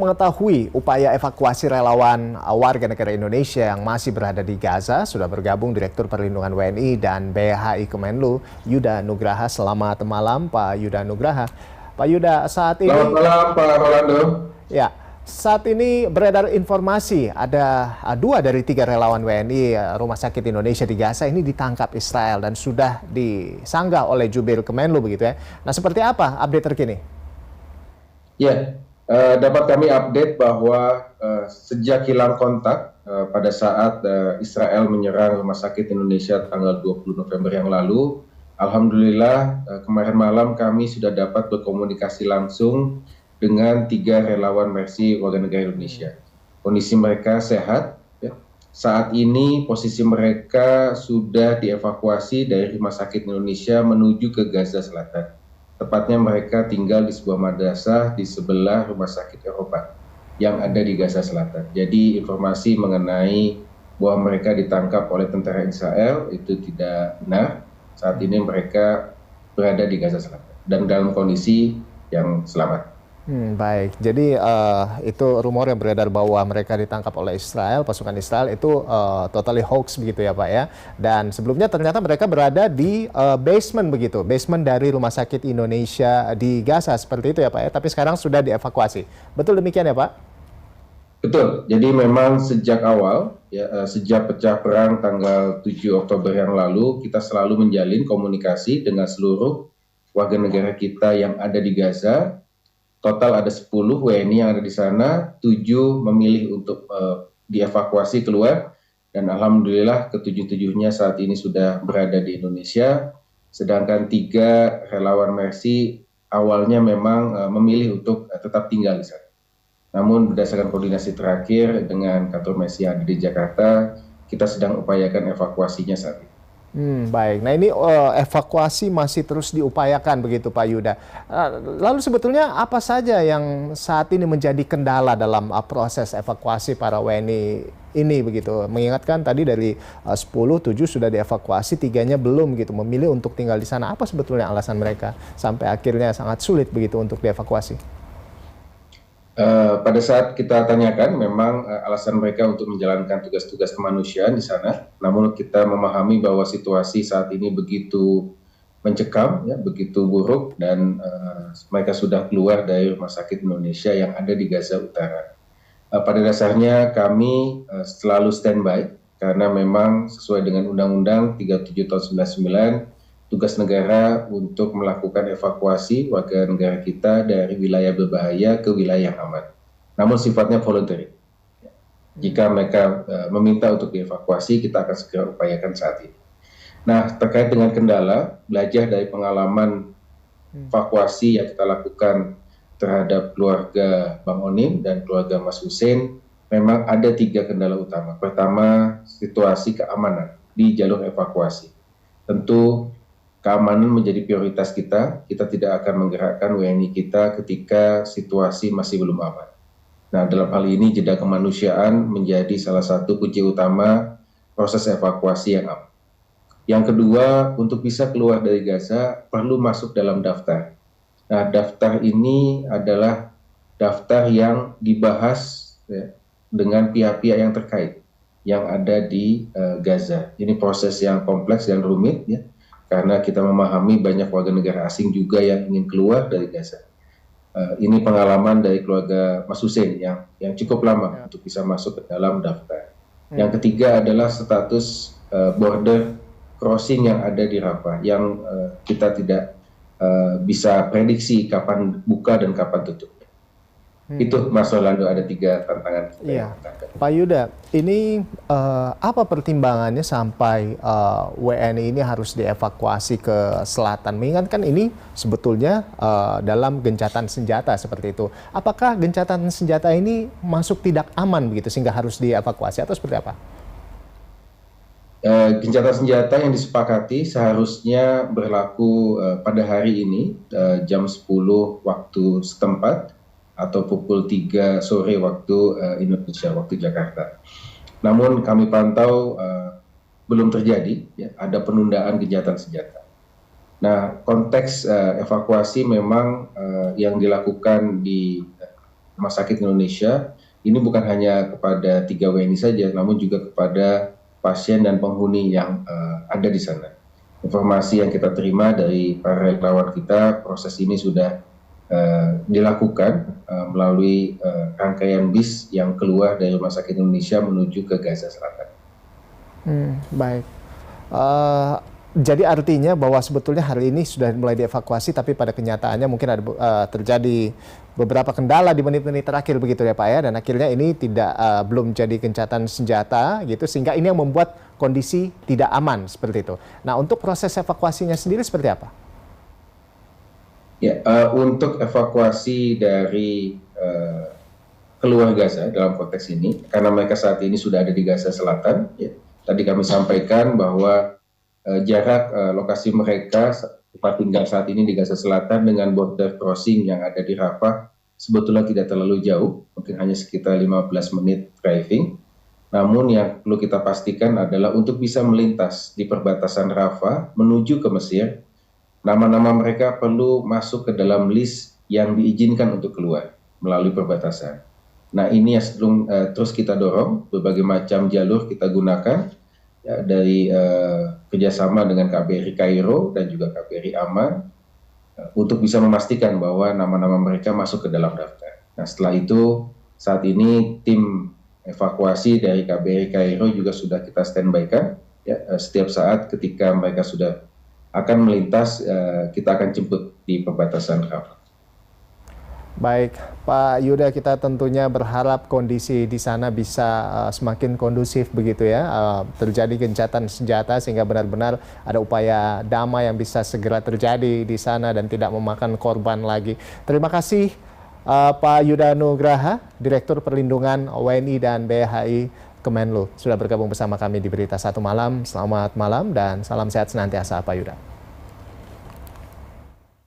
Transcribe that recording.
Mengetahui upaya evakuasi relawan warga negara Indonesia yang masih berada di Gaza, sudah bergabung Direktur Perlindungan WNI dan BHI Kemenlu, Yuda Nugraha. Selamat malam, Pak Yuda Nugraha. Pak Yuda, saat ini... Selamat malam, Pak Rolando. Ya, saat ini beredar informasi ada 2 dari 3 relawan WNI Rumah Sakit Indonesia di Gaza ini ditangkap Israel dan sudah disanggah oleh Jubir Kemenlu begitu ya. Nah, seperti apa update terkini? Ya, dapat kami update bahwa sejak hilang kontak pada saat Israel menyerang Rumah Sakit Indonesia tanggal 20 November yang lalu, alhamdulillah kemarin malam kami sudah dapat berkomunikasi langsung dengan 3 relawan Mercy warga negara Indonesia. Kondisi mereka sehat. Ya. Saat ini posisi mereka sudah dievakuasi dari Rumah Sakit Indonesia menuju ke Gaza Selatan. Tepatnya mereka tinggal di sebuah madrasah di sebelah Rumah Sakit Eropa yang ada di Gaza Selatan. Jadi informasi mengenai bahwa mereka ditangkap oleh tentara Israel itu tidak benar. Saat ini mereka berada di Gaza Selatan dan dalam kondisi yang selamat. Baik, jadi itu rumor yang beredar bahwa mereka ditangkap oleh Israel, pasukan Israel itu totally hoax begitu ya Pak ya. Dan sebelumnya ternyata mereka berada di basement begitu, basement dari Rumah Sakit Indonesia di Gaza seperti itu ya Pak ya. Tapi sekarang sudah dievakuasi. Betul demikian ya Pak? Betul, jadi memang sejak awal, ya, sejak pecah perang tanggal 7 Oktober yang lalu, kita selalu menjalin komunikasi dengan seluruh warga negara kita yang ada di Gaza. Total ada 10 WNI yang ada di sana, 7 memilih untuk dievakuasi keluar, dan alhamdulillah ke-7-7-nya saat ini sudah berada di Indonesia, sedangkan 3 relawan Mercy awalnya memang memilih untuk tetap tinggal di sana. Namun berdasarkan koordinasi terakhir dengan kantor Mercy yang ada di Jakarta, kita sedang upayakan evakuasinya saat ini. Baik, nah ini evakuasi masih terus diupayakan begitu Pak Yuda. Lalu sebetulnya apa saja yang saat ini menjadi kendala dalam proses evakuasi para WNI ini begitu? Mengingatkan tadi dari 10, 7 sudah dievakuasi, 3-nya belum gitu, memilih untuk tinggal di sana. Apa sebetulnya alasan mereka sampai akhirnya sangat sulit begitu untuk dievakuasi? Pada saat kita tanyakan, memang alasan mereka untuk menjalankan tugas-tugas kemanusiaan di sana. Namun kita memahami bahwa situasi saat ini begitu mencekam, ya, begitu buruk, dan mereka sudah keluar dari Rumah Sakit Indonesia yang ada di Gaza Utara. Pada dasarnya kami selalu standby karena memang sesuai dengan Undang-Undang 37 tahun 99, tugas negara untuk melakukan evakuasi warga negara kita dari wilayah berbahaya ke wilayah yang aman. Namun sifatnya voluntary. Jika mereka meminta untuk dievakuasi, kita akan segera upayakan saat ini. Nah, terkait dengan kendala, belajar dari pengalaman evakuasi yang kita lakukan terhadap keluarga Bang Onim dan keluarga Mas Hussein, memang ada 3 kendala utama. Pertama, situasi keamanan di jalur evakuasi. Tentu keamanan menjadi prioritas kita. Kita tidak akan menggerakkan WNI kita ketika situasi masih belum aman. Nah, dalam hal ini jeda kemanusiaan menjadi salah satu kunci utama proses evakuasi yang aman. Yang kedua, untuk bisa keluar dari Gaza perlu masuk dalam daftar. Nah, daftar ini adalah daftar yang dibahas ya, dengan pihak-pihak yang terkait yang ada di Gaza. Ini proses yang kompleks dan rumit ya. Karena kita memahami banyak warga negara asing juga yang ingin keluar dari Gaza. Ini pengalaman dari keluarga Mas Hussein yang cukup lama untuk bisa masuk ke dalam daftar. Yang ketiga adalah status border crossing yang ada di Rafah, yang kita tidak bisa prediksi kapan buka dan kapan tutup. Itu Mas Rolando, ada 3 tantangan. Iya, Pak Yuda, ini apa pertimbangannya sampai WNI ini harus dievakuasi ke selatan? Mengingatkan ini sebetulnya dalam gencatan senjata seperti itu. Apakah gencatan senjata ini masuk tidak aman begitu sehingga harus dievakuasi atau seperti apa? Gencatan senjata yang disepakati seharusnya berlaku pada hari ini jam 10 waktu setempat atau pukul 3 sore waktu Indonesia, waktu Jakarta. Namun kami pantau belum terjadi, ya, ada penundaan gencatan senjata. Nah, konteks evakuasi memang yang dilakukan di Rumah Sakit Indonesia ini bukan hanya kepada 3 WNI saja, namun juga kepada pasien dan penghuni yang ada di sana. Informasi yang kita terima dari para relawan kita, proses ini sudah dilakukan melalui rangkaian bis yang keluar dari Rumah Sakit Indonesia menuju ke Gaza Selatan. Baik. Jadi artinya bahwa sebetulnya hari ini sudah mulai dievakuasi, tapi pada kenyataannya mungkin ada terjadi beberapa kendala di menit-menit terakhir begitu ya Pak ya, dan akhirnya ini belum jadi gencatan senjata gitu, sehingga ini yang membuat kondisi tidak aman seperti itu. Nah, untuk proses evakuasinya sendiri seperti apa? Ya, untuk evakuasi dari keluar Gaza dalam konteks ini, karena mereka saat ini sudah ada di Gaza Selatan, ya, tadi kami sampaikan bahwa jarak lokasi mereka tempat tinggal saat ini di Gaza Selatan dengan border crossing yang ada di Rafah sebetulnya tidak terlalu jauh, mungkin hanya sekitar 15 menit driving. Namun yang perlu kita pastikan adalah untuk bisa melintas di perbatasan Rafah menuju ke Mesir, nama-nama mereka perlu masuk ke dalam list yang diizinkan untuk keluar melalui perbatasan. Nah, ini yang terus kita dorong, berbagai macam jalur kita gunakan, ya, dari kerjasama dengan KBRI Kairo dan juga KBRI Amman untuk bisa memastikan bahwa nama-nama mereka masuk ke dalam daftar. Nah, setelah itu saat ini tim evakuasi dari KBRI Kairo juga sudah kita standby-kan, ya, setiap saat ketika mereka sudah akan melintas, kita akan jemput di perbatasan Rafah. Baik, Pak Yuda, kita tentunya berharap kondisi di sana bisa semakin kondusif begitu ya, terjadi gencatan senjata sehingga benar-benar ada upaya damai yang bisa segera terjadi di sana dan tidak memakan korban lagi. Terima kasih Pak Yuda Nugraha, Direktur Perlindungan WNI dan BHI Kemenlu, sudah bergabung bersama kami di Berita Satu Malam. Selamat malam dan salam sehat senantiasa Pak Yuda.